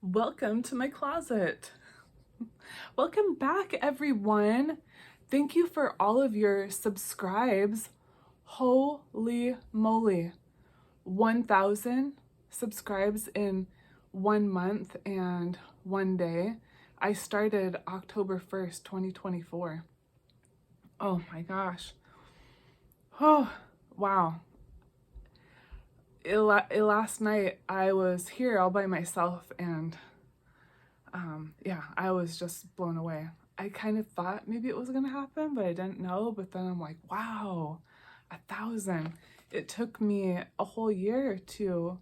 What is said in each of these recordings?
Welcome to my closet. Welcome back, everyone. Thank you for all of your subscribes. Holy moly, 1,000 subscribes in 1 month and 1 day. I started October 1st, 2024. Oh my gosh. Oh, wow. Last night I was here all by myself and yeah, I was just blown away. I kind of thought maybe it was gonna happen, but I didn't know. But then I'm like, wow, 1,000. It took me a whole year to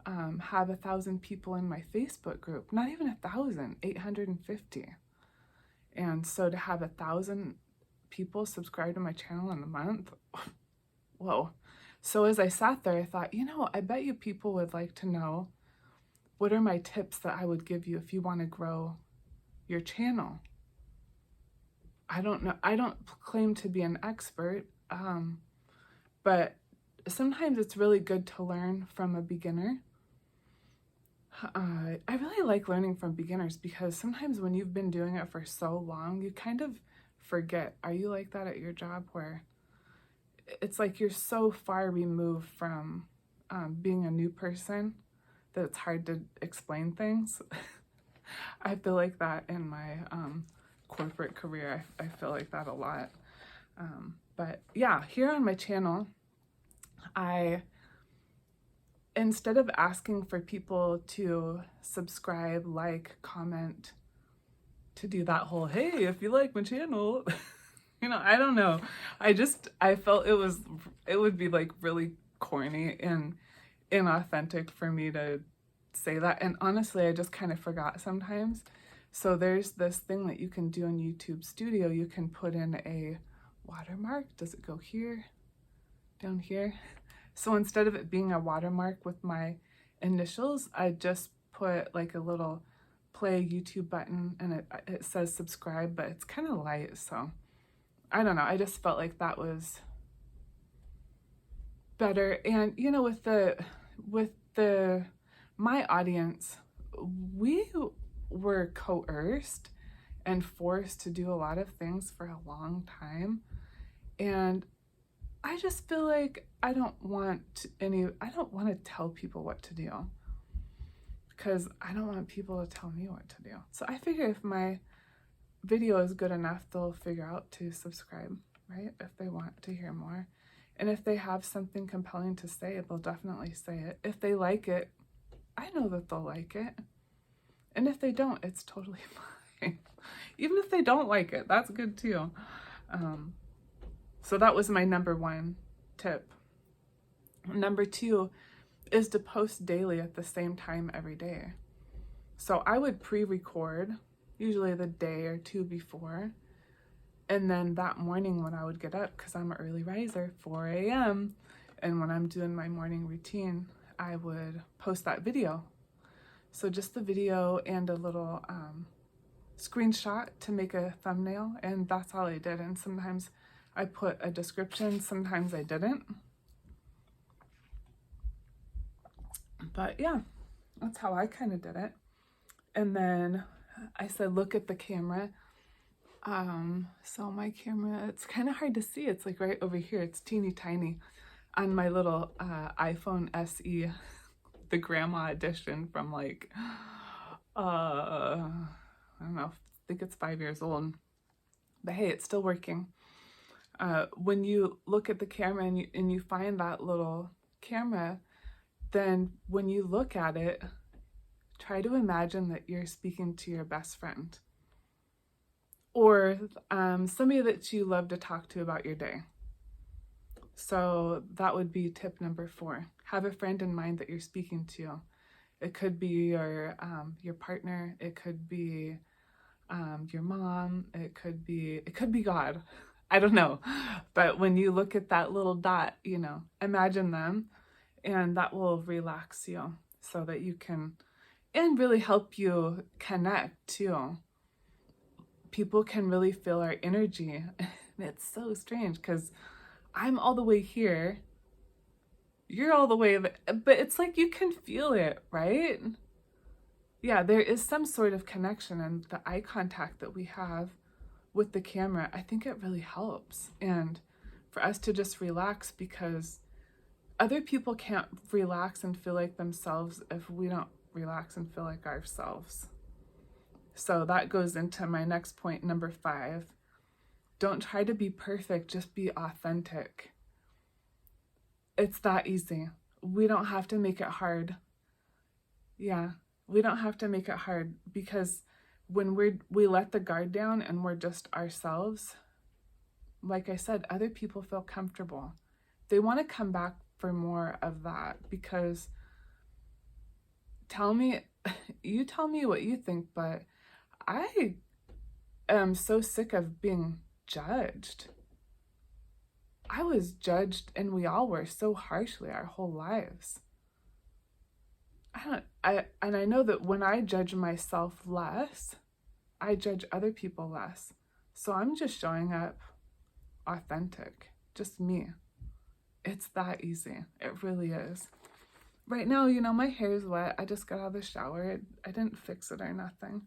have 1,000 people in my Facebook group. Not even 1,000, 850. And so to have 1,000 people subscribe to my channel in a month, whoa. So as I sat there, I thought, I bet you people would like to know what are my tips that I would give you if you want to grow your channel. I don't know. I don't claim to be an expert, but sometimes it's really good to learn from a beginner. I really like learning from beginners because sometimes when you've been doing it for so long, you kind of forget. Are you like that at your job where it's like you're so far removed from being a new person that it's hard to explain things? I feel like that in my corporate career. I feel like that a lot. But yeah, here on my channel, instead of asking for people to subscribe, like, comment, to do that whole, hey, if you like my channel, I don't know. I felt it would be like really corny and inauthentic for me to say that. And honestly, I just kind of forgot sometimes. So there's this thing that you can do in YouTube Studio. You can put in a watermark. Does it go here? Down here? So instead of it being a watermark with my initials, I just put like a little play YouTube button and it says subscribe, but it's kind of light. So I don't know. I just felt like that was better. And with my audience, we were coerced and forced to do a lot of things for a long time. And I just feel like I don't want to tell people what to do because I don't want people to tell me what to do. So I figure if my video is good enough, they'll figure out to subscribe, right? If they want to hear more. And if they have something compelling to say, they'll definitely say it. If they like it, I know that they'll like it. And if they don't, it's totally fine. Even if they don't like it, that's good too. So that was my number one tip. Number two is to post daily at the same time every day. So I would pre-record, usually the day or two before. And then that morning when I would get up, because I'm an early riser, 4 a.m., and when I'm doing my morning routine, I would post that video. So just the video and a little screenshot to make a thumbnail, and that's all I did. And sometimes I put a description, sometimes I didn't. But yeah, that's how I kind of did it. And then I said, look at the camera. So my camera, it's kind of hard to see. It's like right over here. It's teeny tiny on my little iPhone SE, the grandma edition from like, I don't know, I think it's 5 years old. But hey, it's still working. When you look at the camera and you find that little camera, then when you look at it, try to imagine that you're speaking to your best friend or somebody that you love to talk to about your day. So that would be tip number 4. Have a friend in mind that you're speaking to. It could be your partner. It could be your mom. It could be God. I don't know. But when you look at that little dot, imagine them, and that will relax you so that you can, and really help you connect too. People can really feel our energy. It's so strange because I'm all the way here, you're all the way, but it's like you can feel it, right? yeah, there is some sort of connection, and the eye contact that we have with the camera, I think it really helps. And for us to just relax, because other people can't relax and feel like themselves if we don't relax and feel like ourselves. So that goes into my next point, number 5. Don't try to be perfect, just be authentic. It's that easy. We don't have to make it hard. Yeah, we don't have to make it hard, because when we let the guard down and we're just ourselves, like I said, other people feel comfortable. They want to come back for more of that, because you tell me what you think, but I am so sick of being judged. I was judged, and we all were, so harshly our whole lives. I know that when I judge myself less, I judge other people less. So I'm just showing up authentic, just me. It's that easy. It really is. Right now, my hair is wet. I just got out of the shower. I didn't fix it or nothing.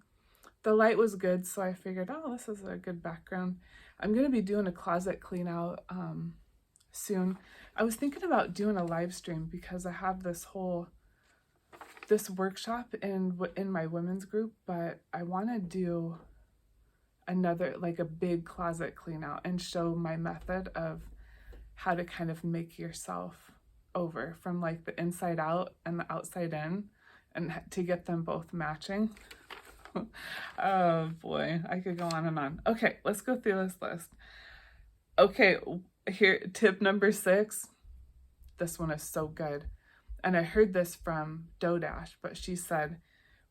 The light was good, so I figured, oh, this is a good background. I'm going to be doing a closet clean out soon. I was thinking about doing a live stream, because I have this workshop in my women's group, but I want to do another, like a big closet clean out, and show my method of how to kind of make yourself over from like the inside out and the outside in, and to get them both matching. Oh boy, I could go on and on. Okay, let's go through this list. Okay, here, tip number 6. This one is so good. And I heard this from Dodash, but she said,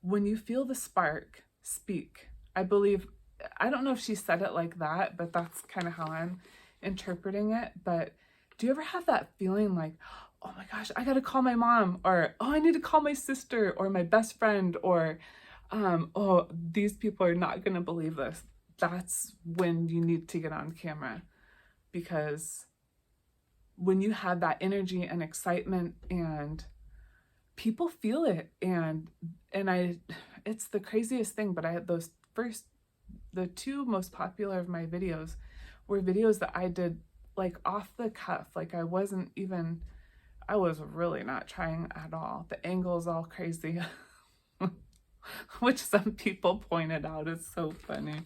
when you feel the spark, speak. I don't know if she said it like that, but that's kind of how I'm interpreting it. But do you ever have that feeling like, oh my gosh, I gotta call my mom, or oh, I need to call my sister or my best friend, or oh, these people are not gonna believe this. That's when you need to get on camera, because when you have that energy and excitement, and people feel it, and it's the craziest thing, but I had the 2 most popular of my videos were videos that I did like off the cuff. Like I was really not trying at all. The angle's all crazy, which some people pointed out is so funny.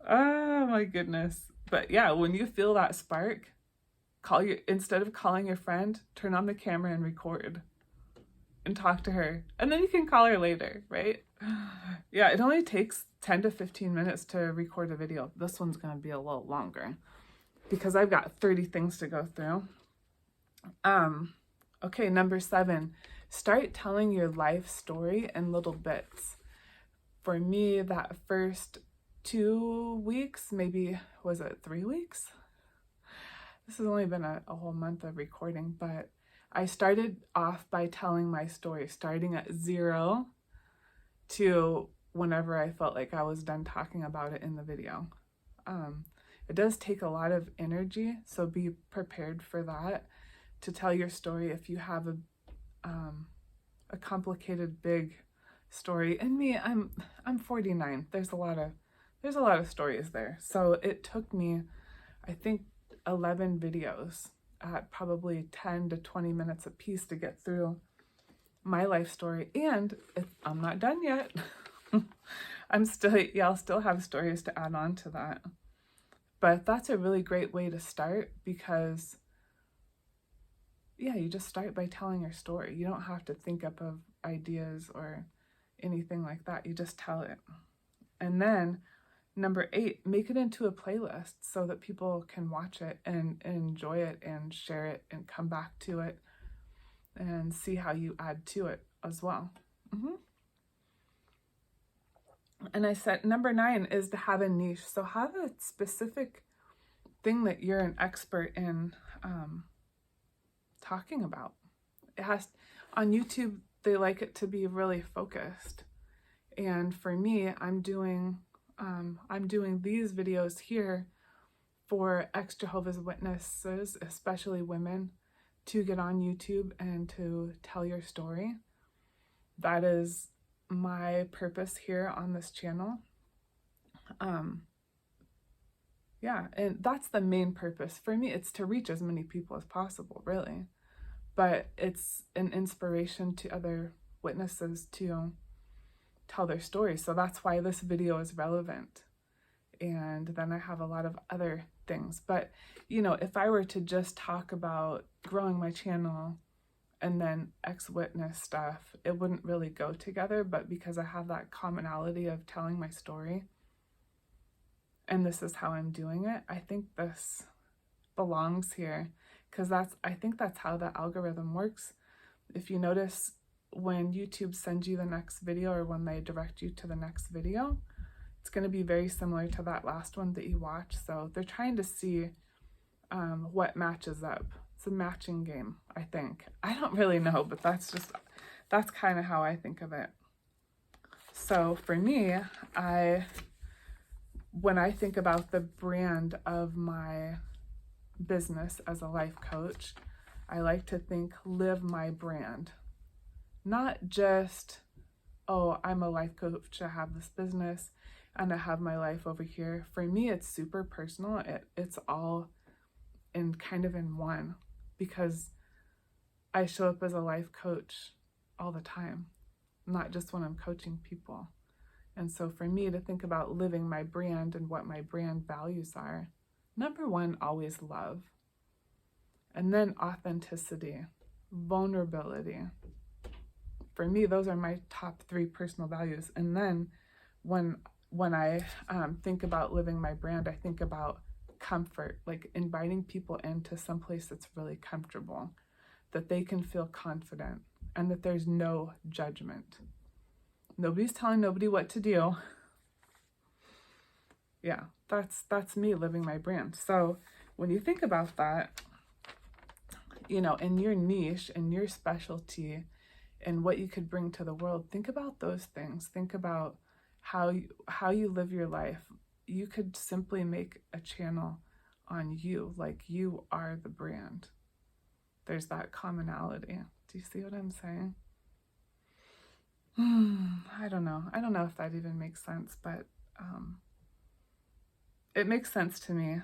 Oh my goodness. But yeah, when you feel that spark, instead of calling your friend, turn on the camera and record and talk to her, and then you can call her later, right? Yeah, it only takes 10 to 15 minutes to record a video. This one's going to be a little longer, because I've got 30 things to go through. Okay, number 7, start telling your life story in little bits. For me, that first 2 weeks, maybe, was it 3 weeks? This has only been a whole month of recording, but I started off by telling my story, starting at 0 to whenever I felt like I was done talking about it in the video. It does take a lot of energy, so be prepared for that, to tell your story if you have a complicated, big story. And me, I'm 49. There's a lot of stories there. So it took me, I think, 11 videos at probably 10 to 20 minutes a piece to get through my life story. And I'm not done yet. I'll still have stories to add on to that. But that's a really great way to start, because yeah, you just start by telling your story. You don't have to think up of ideas or anything like that. You just tell it. And then number 8, make it into a playlist so that people can watch it and enjoy it and share it and come back to it and see how you add to it as well. And I said number 9 is to have a niche. So have a specific thing that you're an expert in talking about. On YouTube, they like it to be really focused. And for me, I'm doing these videos here for ex-Jehovah's Witnesses, especially women, to get on YouTube and to tell your story. That is my purpose here on this channel. Yeah, and that's the main purpose. For me, it's to reach as many people as possible, really. But it's an inspiration to other witnesses to tell their stories. So that's why this video is relevant. And then I have a lot of other things. But, you know, if I were to just talk about growing my channel and then ex-witness stuff, it wouldn't really go together. But because I have that commonality of telling my story, and this is how I'm doing it, I think this belongs here, because I think that's how the algorithm works. If you notice, when YouTube sends you the next video, or when they direct you to the next video, it's going to be very similar to that last one that you watched. So they're trying to see what matches up. It's a matching game, I think. I don't really know, but that's kind of how I think of it. So for me, when I think about the brand of my business as a life coach, I like to think live my brand. Not just, oh, I'm a life coach, I have this business and I have my life over here. For me, it's super personal. It's all kind of in one, because I show up as a life coach all the time, not just when I'm coaching people. And so for me to think about living my brand and what my brand values are, number one, always love. And then authenticity, vulnerability. For me, those are my top 3 personal values. And then when I think about living my brand, I think about comfort, like inviting people into some place that's really comfortable, that they can feel confident, and that there's no judgment. Nobody's telling nobody what to do. Yeah, that's me living my brand. So when you think about that, you know, in your niche and your specialty and what you could bring to the world, think about those things. Think about how you live your life. You could simply make a channel on you, like you are the brand. There's that commonality. Do you see what I'm saying? I don't know if that even makes sense, but it makes sense to me,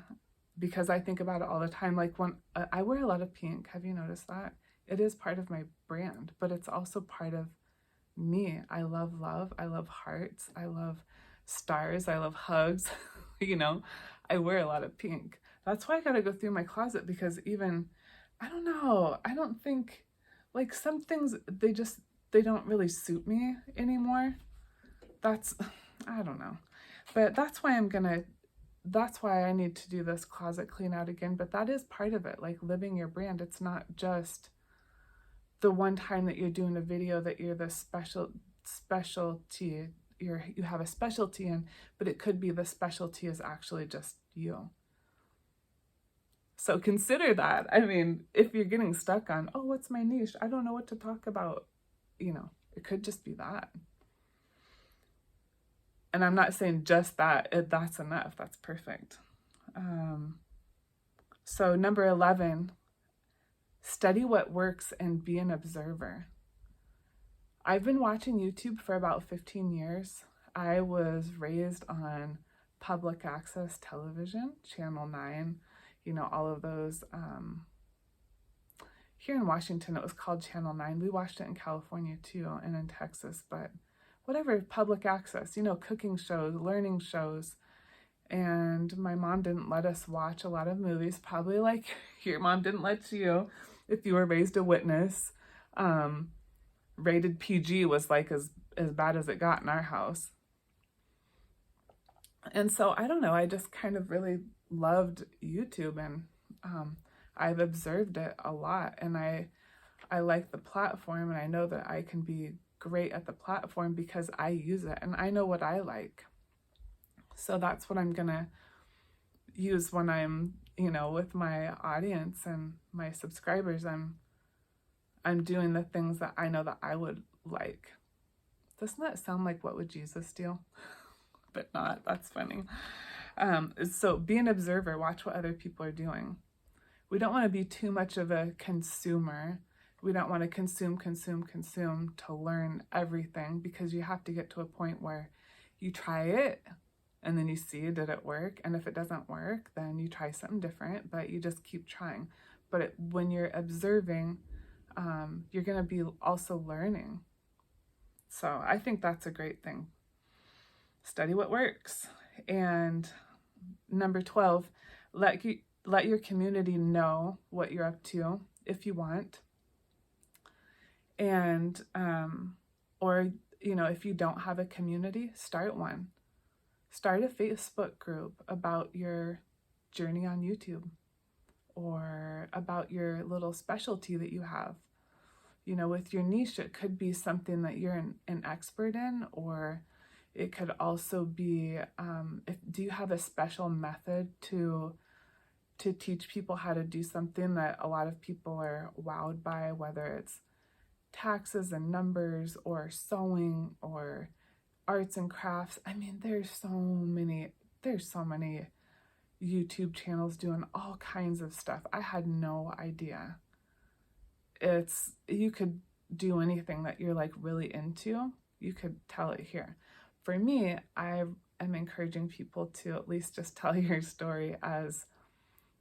because I think about it all the time. Like when I wear a lot of pink, have you noticed that? It is part of my brand, but it's also part of me. I love love. I love hearts. I love stars. I love hugs. You know, I wear a lot of pink. That's why I got to go through my closet, because even, I don't know, I don't think, like some things, they don't really suit me anymore. I don't know. But that's why I need to do this closet clean out again. But that is part of it, like living your brand. It's not just the one time that you're doing a video that you're the specialty, you have a specialty in, but it could be the specialty is actually just you. So consider that. I mean, if you're getting stuck on, oh, what's my niche? I don't know what to talk about. You know, it could just be that. And I'm not saying just that, that's enough. That's perfect. So number 11, study what works and be an observer. I've been watching YouTube for about 15 years. I was raised on public access television, Channel 9, you know, all of those. Here in Washington, it was called Channel 9. We watched it in California too, and in Texas, but whatever, public access, you know, cooking shows, learning shows. And my mom didn't let us watch a lot of movies, probably like your mom didn't let you if you were raised a witness. Rated PG was like as bad as it got in our house. And so, I don't know, I just kind of really loved YouTube, and I've observed it a lot, and I like the platform, and I know that I can be great at the platform because I use it and I know what I like. So that's what I'm gonna use when I'm, you know, with my audience and my subscribers. I'm doing the things that I know that I would like. Doesn't that sound like what would Jesus do? But not. That's funny. So be an observer. Watch what other people are doing. We don't want to be too much of a consumer, We don't want to consume to learn everything, because you have to get to a point where you try it and then you see, did it work? And if it doesn't work, then you try something different, but you just keep trying. But when you're observing, you're going to be also learning. So I think that's a great thing. Study what works. And number 12, let your community know what you're up to if you want. And, or, if you don't have a community, start one. Start a Facebook group about your journey on YouTube, or about your little specialty that you have. With your niche, it could be something that you're an expert in, or it could also be, do you have a special method to teach people how to do something that a lot of people are wowed by, whether it's taxes and numbers, or sewing, or arts and crafts. I mean, there's so many YouTube channels doing all kinds of stuff. I had no idea. You could do anything that you're like really into. You could tell it here. For me, I am encouraging people to at least just tell your story as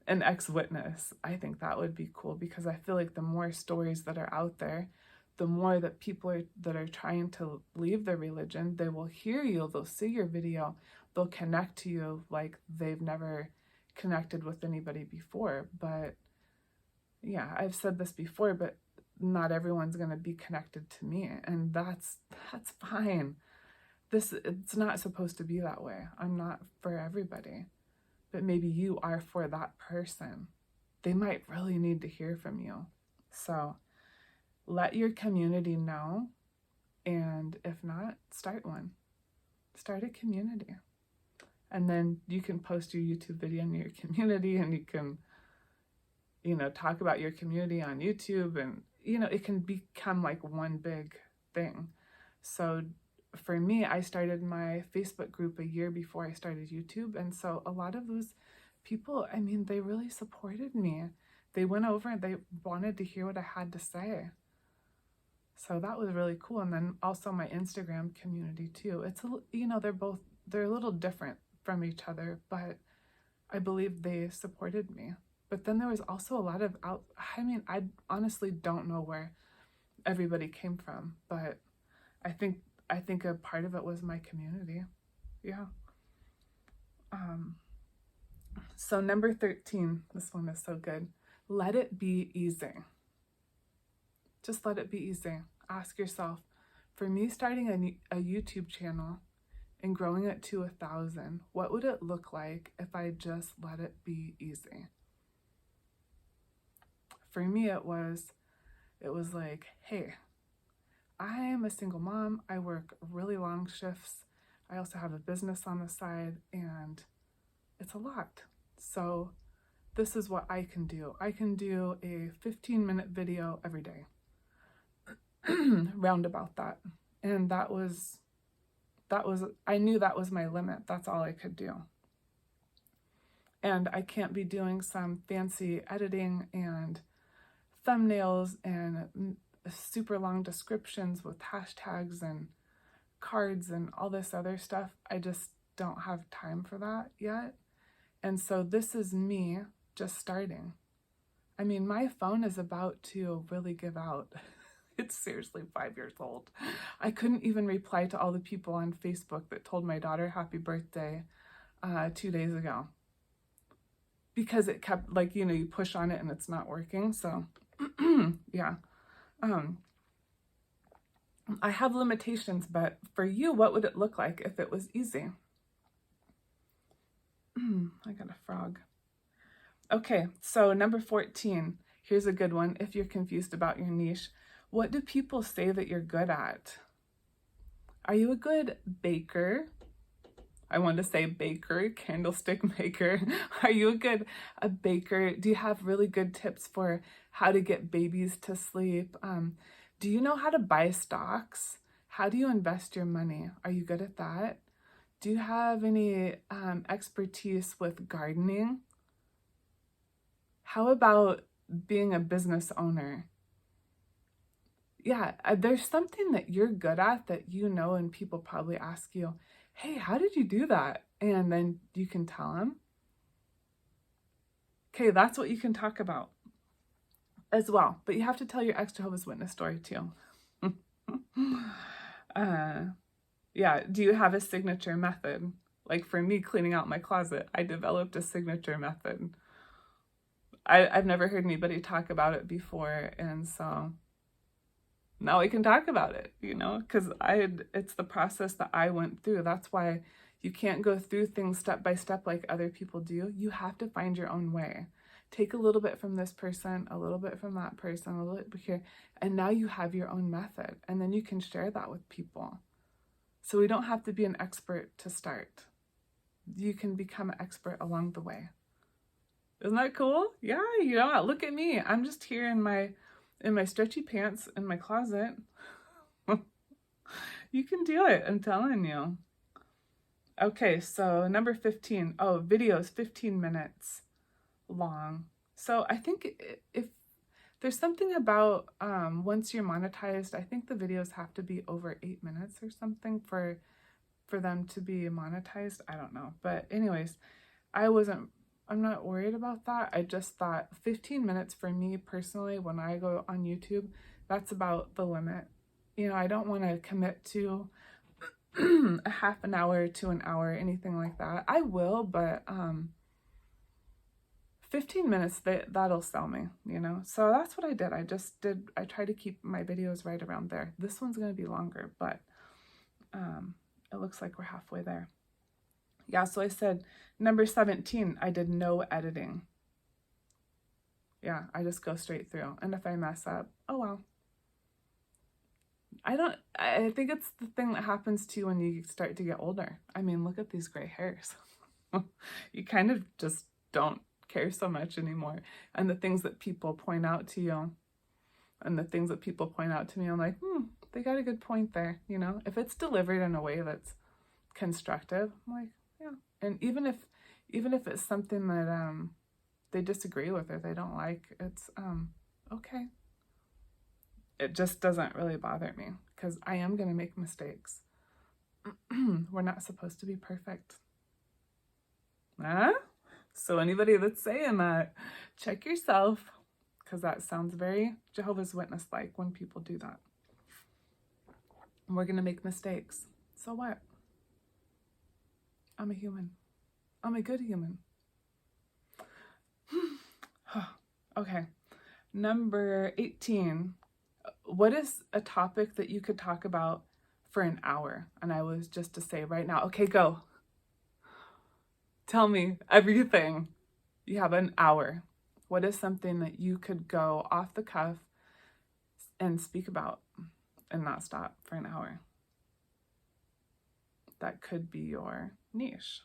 an ex-witness. I think that would be cool, because I feel like the more stories that are out there, the more that people that are trying to leave their religion, they will hear you, they'll see your video, they'll connect to you like they've never connected with anybody before. But yeah, I've said this before, but not everyone's going to be connected to me, and that's fine. It's not supposed to be that way. I'm not for everybody, but maybe you are for that person. They might really need to hear from you. So let your community know, and if not, start one. Start a community. And then you can post your YouTube video in your community, and you can, talk about your community on YouTube, and, it can become like one big thing. So for me, I started my Facebook group a year before I started YouTube. And so a lot of those people, I mean, they really supported me. They went over and they wanted to hear what I had to say. So that was really cool. And then also my Instagram community too. It's, they're a little different from each other, but I believe they supported me. But then there was also a lot of I honestly don't know where everybody came from, but I think a part of it was my community. Yeah. So number 13, this one is so good. Let it be easy. Just let it be easy. Ask yourself, for me starting a YouTube channel and growing it to 1,000, what would it look like if I just let it be easy? For me, it was like, hey, I am a single mom. I work really long shifts. I also have a business on the side, and it's a lot. So this is what I can do. I can do a 15-minute video every day, round about that. And that was, I knew that was my limit. That's all I could do. And I can't be doing some fancy editing and thumbnails and super long descriptions with hashtags and cards and all this other stuff. I just don't have time for that yet. And so this is me just starting. I mean, my phone is about to really give out. It's seriously 5 years old. I couldn't even reply to all the people on Facebook that told my daughter happy birthday 2 days ago, because it kept you push on it and it's not working. So yeah. I have limitations, but for you, what would it look like if it was easy? I got a frog. Okay, so number 14, here's a good one. If you're confused about your niche, what do people say that you're good at? Are you a good baker? I want to say baker, candlestick maker. Are you a baker? Do you have really good tips for how to get babies to sleep? Do you know how to buy stocks? How do you invest your money? Are you good at that? Do you have any expertise with gardening? How about being a business owner? Yeah, there's something that you're good at that you know, and people probably ask you, hey, how did you do that? And then you can tell them. Okay, that's what you can talk about as well. But you have to tell your ex-Jehovah's Witness story too. Yeah, do you have a signature method? Like for me, cleaning out my closet, I developed a signature method. I've never heard anybody talk about it before, and so now we can talk about it, you know, because it's the process that I went through. That's why you can't go through things step by step like other people do. You have to find your own way. Take a little bit from this person, a little bit from that person, a little bit here, and now you have your own method, and then you can share that with people. So we don't have to be an expert to start. You can become an expert along the way. Isn't that cool? Yeah, you know, look at me. I'm just here in my stretchy pants in my closet. You can do it, I'm telling you. Okay, so number 15. Oh, videos 15 minutes long. So I think if there's something about once you're monetized, I think the videos have to be over 8 minutes or something for them to be monetized. I don't know. But anyways, I'm not worried about that. I just thought 15 minutes for me personally, when I go on YouTube, that's about the limit. You know, I don't want to commit to a half an hour to an hour, anything like that. I will, but 15 minutes, that'll sell me, you know? So that's what I did. I try to keep my videos right around there. This one's going to be longer, but it looks like we're halfway there. Yeah, so I said number 17, I did no editing. Yeah, I just go straight through. And if I mess up, oh well. I think it's the thing that happens to you when you start to get older. I mean, look at these gray hairs. You kind of just don't care so much anymore. And the things that people point out to you, and the things that people point out to me, I'm like, they got a good point there, you know? If it's delivered in a way that's constructive, I'm like, yeah. And even if it's something that they disagree with or they don't like, it's okay. It just doesn't really bother me because I am going to make mistakes. We're not supposed to be perfect. Huh? So anybody that's saying that, check yourself, because that sounds very Jehovah's Witness-like when people do that. We're going to make mistakes. So what? I'm a human. I'm a good human. Okay. Number 18. What is a topic that you could talk about for an hour? And I was just to say right now, okay, go. Tell me everything. You have an hour. What is something that you could go off the cuff and speak about and not stop for an hour? That could be your niche.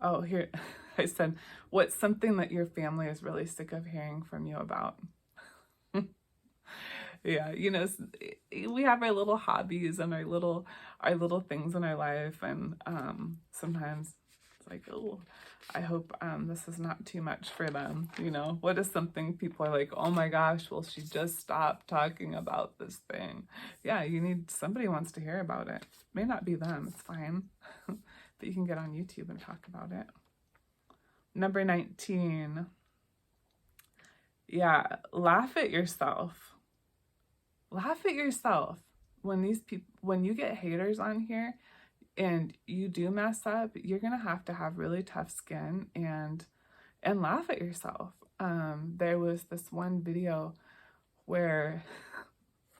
Oh, here, I said, what's something that your family is really sick of hearing from you about? Yeah, you know, we have our little hobbies and our little things in our life, and sometimes it's like, oh, I hope this is not too much for them. You know, what is something people are like, oh my gosh, will she just stop talking about this thing? Yeah, somebody wants to hear about it. May not be them, it's fine. But you can get on YouTube and talk about it. Number 19. Yeah, laugh at yourself. Laugh at yourself. When you get haters on here and you do mess up, you're gonna have to have really tough skin and laugh at yourself. There was this one video where,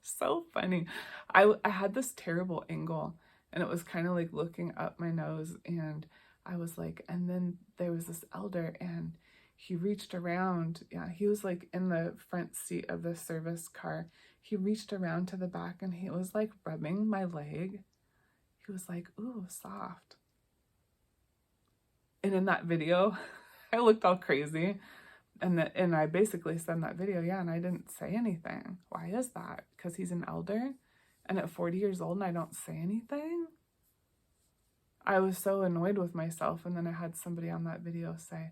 so funny, I had this terrible angle, and it was kind of like looking up my nose, and I was like, and then there was this elder, and he reached around. Yeah, he was like in the front seat of the service car. He reached around to the back, and he was like rubbing my leg. He was like, ooh, soft. And in that video, I looked all crazy. And I basically said in that video, yeah, and I didn't say anything. Why is that? Because he's an elder? And at 40 years old and I don't say anything? I was so annoyed with myself. And then I had somebody on that video say,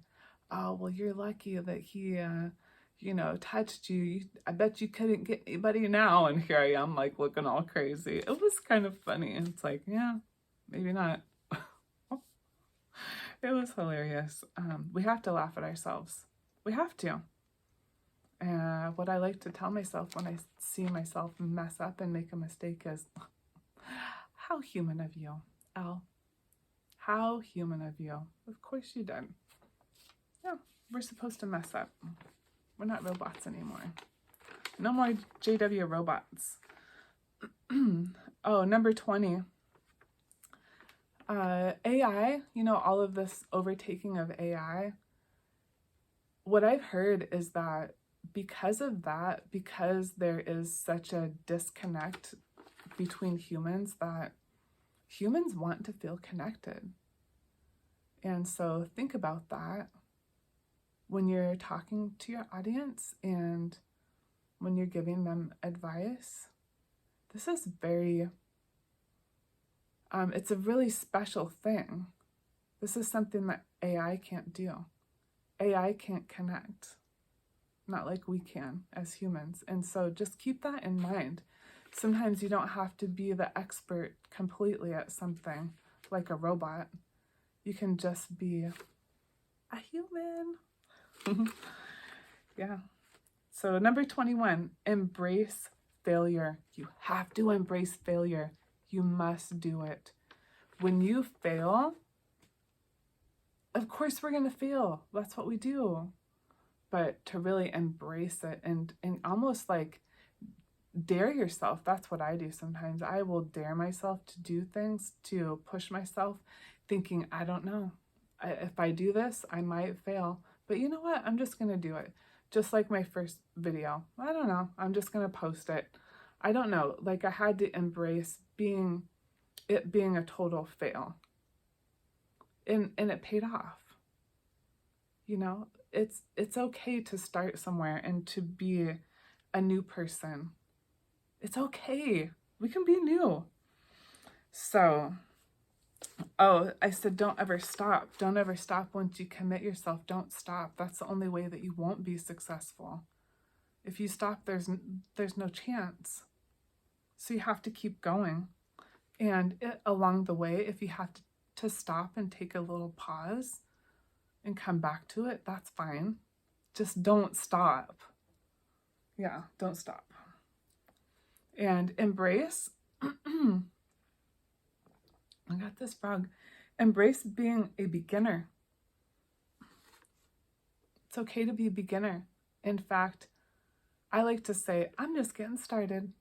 oh, well, you're lucky that he touched you, I bet you couldn't get anybody now. And here I am, like, looking all crazy. It was kind of funny. It's like, yeah, maybe not. It was hilarious. We have to laugh at ourselves. We have to. What I like to tell myself when I see myself mess up and make a mistake is, how human of you, Elle. How human of you. Of course you did. Yeah, we're supposed to mess up. We're not robots anymore. No more JW robots. Oh, number 20. AI, all of this overtaking of AI. What I've heard is that because of that, because there is such a disconnect between humans, that humans want to feel connected. And so think about that when you're talking to your audience and when you're giving them advice. This is it's a really special thing. This is something that AI can't do. AI can't connect, not like we can as humans. And so just keep that in mind. Sometimes you don't have to be the expert completely at something like a robot. You can just be a human. Yeah. So number 21, embrace failure. You have to embrace failure. You must do it. When you fail, of course we're going to fail. That's what we do. But to really embrace it and almost like dare yourself. That's what I do sometimes. I will dare myself to do things, to push myself, thinking, I don't know. If I do this, I might fail. But you know what? I'm just going to do it. Just like my first video. I don't know. I'm just going to post it. I don't know. Like, I had to embrace being a total fail. And it paid off. It's okay to start somewhere and to be a new person. It's okay. We can be new. So, I said don't ever stop. Don't ever stop. Once you commit yourself, don't stop. That's the only way that you won't be successful. If you stop, there's no chance. So you have to keep going. And along the way, if you have to stop and take a little pause and come back to it, that's fine. Just don't stop. Yeah, don't stop. And embrace, I got this frog. Embrace being a beginner. It's okay to be a beginner. In fact, I like to say, I'm just getting started.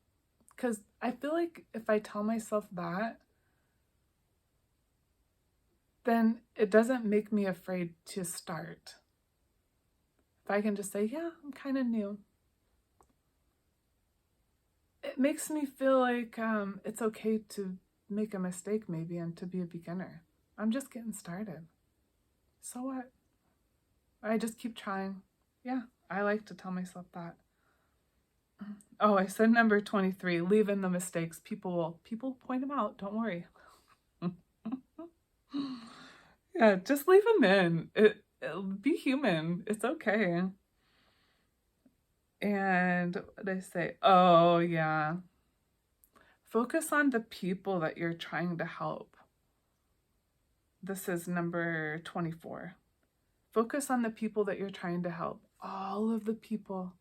Because I feel like if I tell myself that, then it doesn't make me afraid to start. If I can just say, yeah, I'm kind of new. It makes me feel like it's okay to make a mistake maybe and to be a beginner. I'm just getting started. So what? I just keep trying. Yeah, I like to tell myself that. Oh, I said number 23, leave in the mistakes. People point them out. Don't worry. Yeah, just leave them in. Be human. It's okay. And what did I say? Oh, yeah. Focus on the people that you're trying to help. This is number 24. Focus on the people that you're trying to help. All of the people.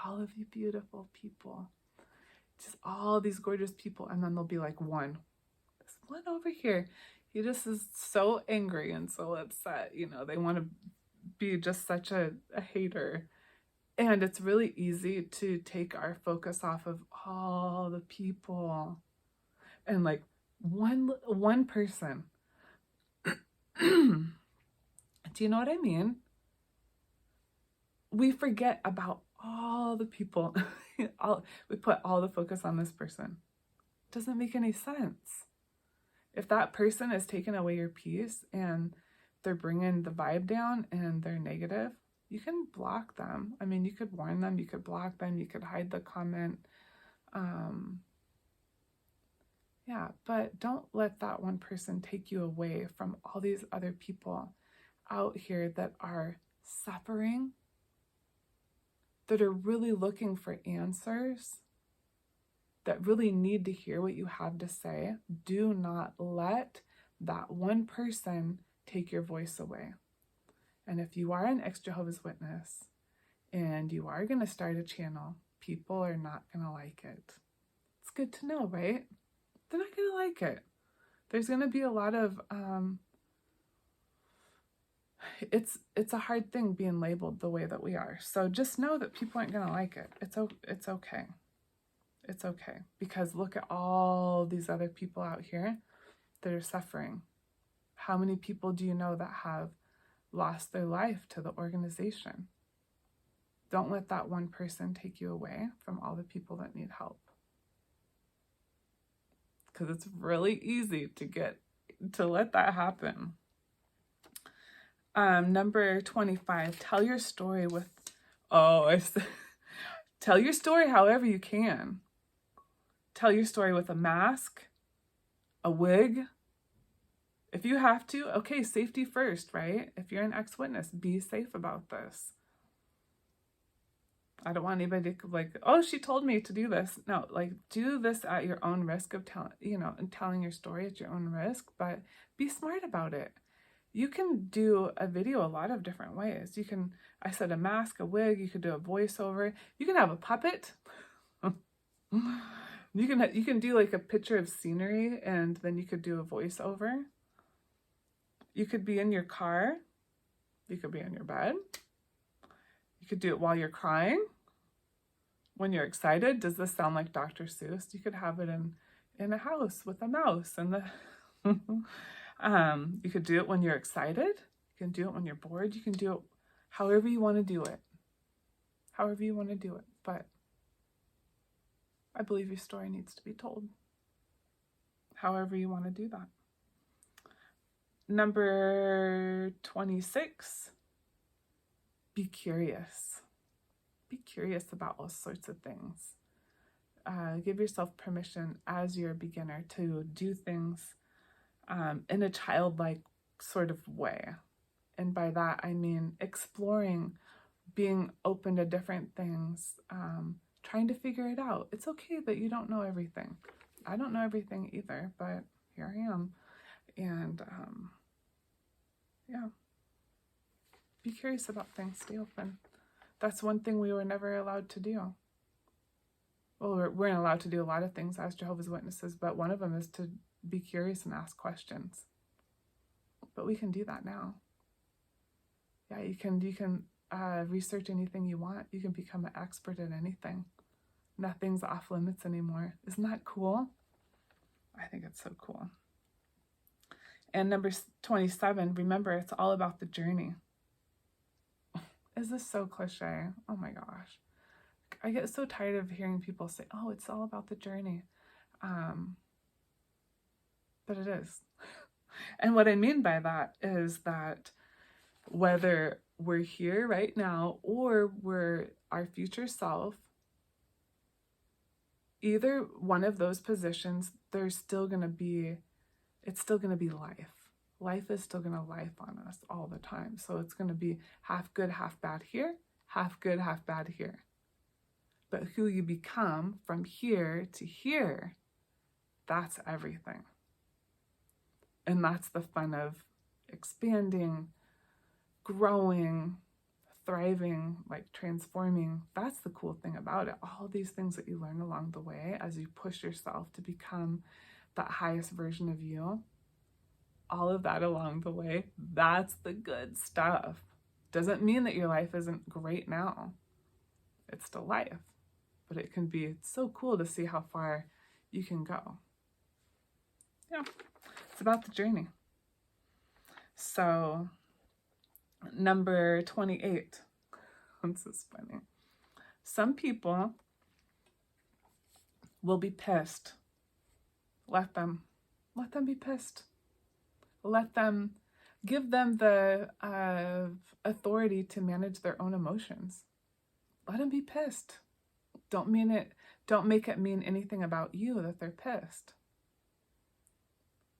All of you beautiful people. Just all these gorgeous people. And then there'll be like one. This one over here. He just is so angry and so upset. They want to be just such a hater. And it's really easy to take our focus off of all the people and like one person. Do you know what I mean? We forget about all the people. We put all the focus on this person. It doesn't make any sense. If that person is taking away your peace and they're bringing the vibe down and they're negative, you can block them. I mean, you could warn them, you could block them, you could hide the comment. Yeah, but don't let that one person take you away from all these other people out here that are suffering. that are really looking for answers, that really need to hear what you have to say, do not let that one person take your voice away. And if you are an ex-Jehovah's Witness and you are going to start a channel, people are not going to like it. It's good to know, right? They're not going to like it. There's going to be a lot of, it's a hard thing being labeled the way that we are. So just know that people aren't going to like it. It's okay. It's okay. Because look at all these other people out here that are suffering. How many people do you know that have lost their life to the organization? Don't let that one person take you away from all the people that need help. Because it's really easy to let that happen. Number 25, tell your story with, tell your story however you can. Tell your story with a mask, a wig. If you have to, okay, safety first, right? If you're an ex-witness, be safe about this. I don't want anybody to like, oh, she told me to do this. No, like do this at your own risk of telling your story at your own risk, but be smart about it. You can do a video a lot of different ways. You can, I said a mask, a wig, you could do a voiceover. You can have a puppet. You can do like a picture of scenery and then you could do a voiceover. You could be in your car. You could be in your bed. You could do it while you're crying. When you're excited, does this sound like Dr. Seuss? You could have it in a house with a mouse and the you could do it when you're excited. You can do it when you're bored. You can do it however you want to do it. However you want to do it. But I believe your story needs to be told. However you want to do that. Number 26, be curious. Be curious about all sorts of things. Give yourself permission as you're a beginner to do things in a childlike sort of way. And by that, I mean exploring, being open to different things, trying to figure it out. It's okay that you don't know everything. I don't know everything either, but here I am. And yeah, be curious about things, stay open. That's one thing we were never allowed to do. Well, we weren't allowed to do a lot of things as Jehovah's Witnesses, but one of them is to be curious and ask questions. But we can do that now. Yeah, you can research anything you want. You can become an expert at anything. Nothing's off limits anymore. Isn't that cool? I think it's so cool. And number 27, remember, it's all about the journey. Is this so cliche? Oh my gosh. I get so tired of hearing people say, oh, it's all about the journey. But it is. And what I mean by that is that whether we're here right now or we're our future self, either one of those positions, it's still going to be life. Life is still going to life on us all the time. So it's going to be half good, half bad here, half good, half bad here. But who you become from here to here, that's everything. And that's the fun of expanding, growing, thriving, like transforming. That's the cool thing about it. All these things that you learn along the way as you push yourself to become that highest version of you, all of that along the way, that's the good stuff. Doesn't mean that your life isn't great now. It's still life. But it can be so cool to see how far you can go. Yeah, it's about the journey. So, number 28. This is funny. Some people will be pissed. Let them be pissed. Give them the authority to manage their own emotions. Let them be pissed. Don't make it mean anything about you that they're pissed.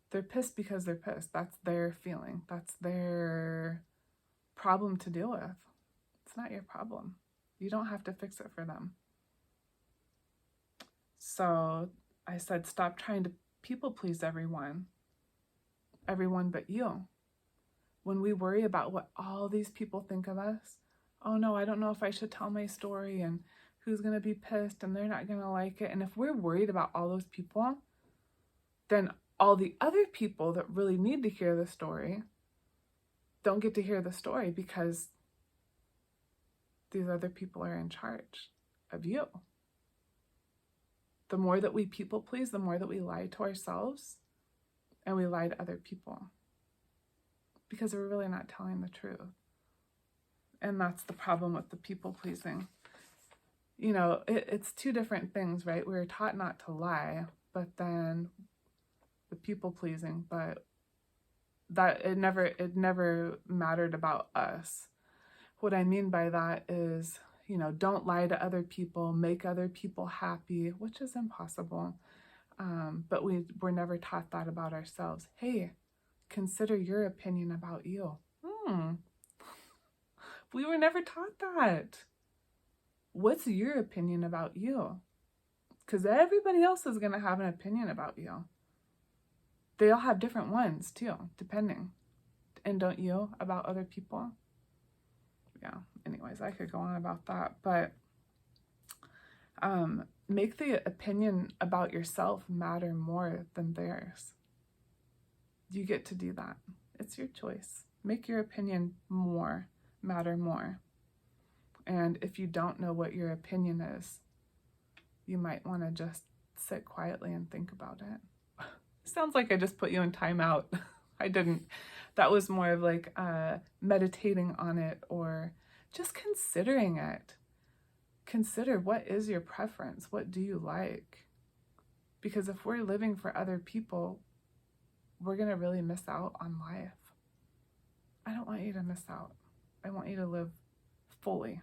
They're pissed because they're pissed. That's their feeling. That's their problem to deal with. It's not your problem. You don't have to fix it for them. So I said, stop trying to people please everyone but you. When we worry about what all these people think of us, oh no, I don't know if I should tell my story, and who's going to be pissed, and they're not going to like it. And if we're worried about all those people, then all the other people that really need to hear the story don't get to hear the story, because these other people are in charge of you. The more that we people please, the more that we lie to ourselves and we lie to other people, because we're really not telling the truth. And that's the problem with the people pleasing. You know, it's two different things, right? We're taught not to lie, but then the people pleasing, but that it never mattered about us. What I mean by that is, you know, don't lie to other people, make other people happy, which is impossible. But we're never taught that about ourselves. Hey, consider your opinion about you. We were never taught that. What's your opinion about you? Because everybody else is going to have an opinion about you. They all have different ones too, depending. And don't you about other people? Yeah, anyways, I could go on about that, but make the opinion about yourself matter more than theirs. You get to do that. It's your choice. Make your opinion matter more. And if you don't know what your opinion is, you might want to just sit quietly and think about it. Sounds like I just put you in timeout. I didn't. That was more of like meditating on it, or just considering it. Consider, what is your preference? What do you like? Because if we're living for other people, we're going to really miss out on life. I don't want you to miss out. I want you to live fully.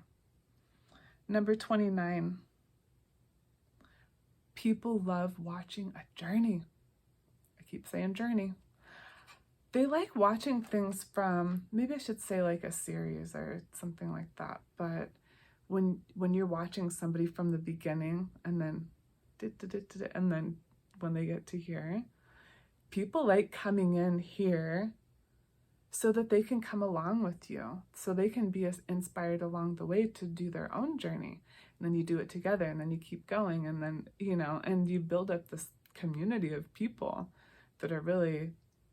Number 29. People love watching a journey. I keep saying journey. They like watching things from, maybe I should say like a series or something like that. But when you're watching somebody from the beginning and then when they get to here, people like coming in here so that they can come along with you, so they can be inspired along the way to do their own journey. And then you do it together, and then you keep going, and then, you know, and you build up this community of people that are really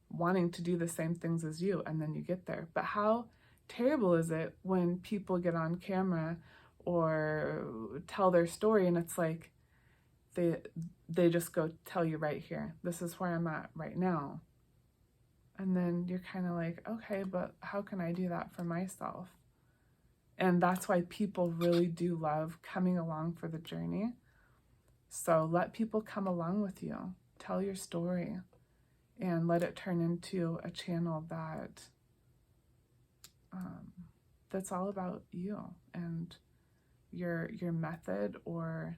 wanting to do the same things as you, and then you get there. But how terrible is it when people get on camera or tell their story, and it's like they just go tell you right here, this is where I'm at right now. And then you're kind of like, okay, but how can I do that for myself? And that's why people really do love coming along for the journey. So let people come along with you. Tell your story and let it turn into a channel that's all about you and your method, or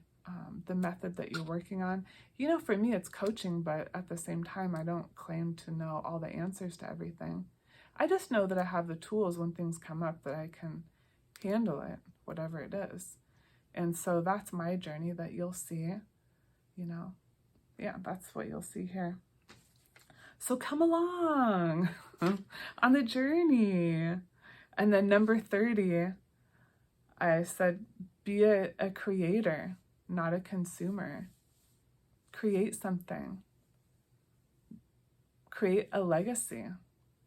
the method that you're working on. You know, for me, it's coaching, but at the same time, I don't claim to know all the answers to everything. I just know that I have the tools when things come up that I can handle it, whatever it is. And so that's my journey that you'll see, you know. Yeah, that's what you'll see here. So come along on the journey. And then number 30, I said, be a creator, not a consumer. Create something. Create a legacy.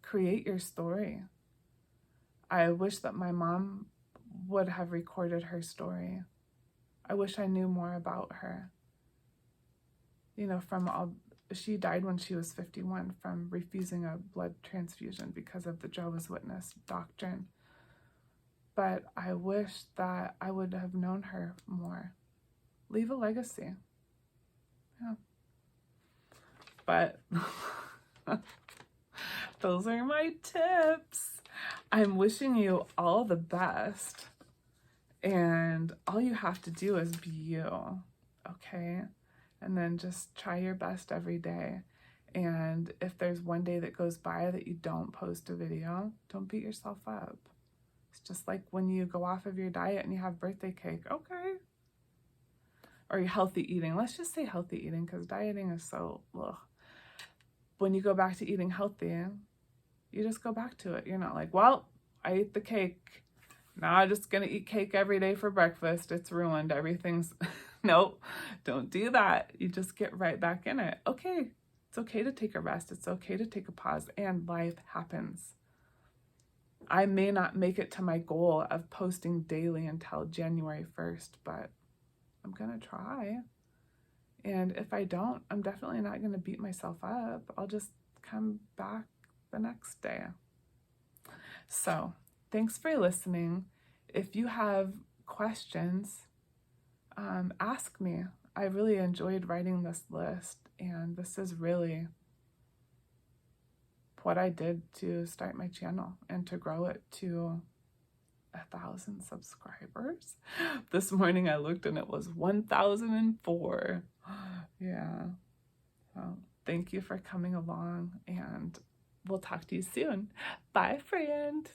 Create your story. I wish that my mom would have recorded her story. I wish I knew more about her. You know, she died when she was 51 from refusing a blood transfusion because of the Jehovah's Witness doctrine. But I wish that I would have known her more. Leave a legacy. Yeah. But those are my tips. I'm wishing you all the best. And all you have to do is be you, okay? And then just try your best every day. And if there's one day that goes by that you don't post a video, don't beat yourself up. It's just like when you go off of your diet and you have birthday cake. Okay. Or healthy eating. Let's just say healthy eating, because dieting is so, ugh. When you go back to eating healthy, you just go back to it. You're not like, well, I ate the cake. Now I'm just going to eat cake every day for breakfast. It's ruined. Everything's, nope, don't do that. You just get right back in it. Okay, it's okay to take a rest. It's okay to take a pause, and life happens. I may not make it to my goal of posting daily until January 1st, but I'm going to try. And if I don't, I'm definitely not going to beat myself up. I'll just come back the next day. So, thanks for listening. If you have questions, ask me. I really enjoyed writing this list, and this is really what I did to start my channel and to grow it to 1,000 subscribers. This morning I looked and it was 1,004. Yeah. So thank you for coming along, and we'll talk to you soon. Bye, friend.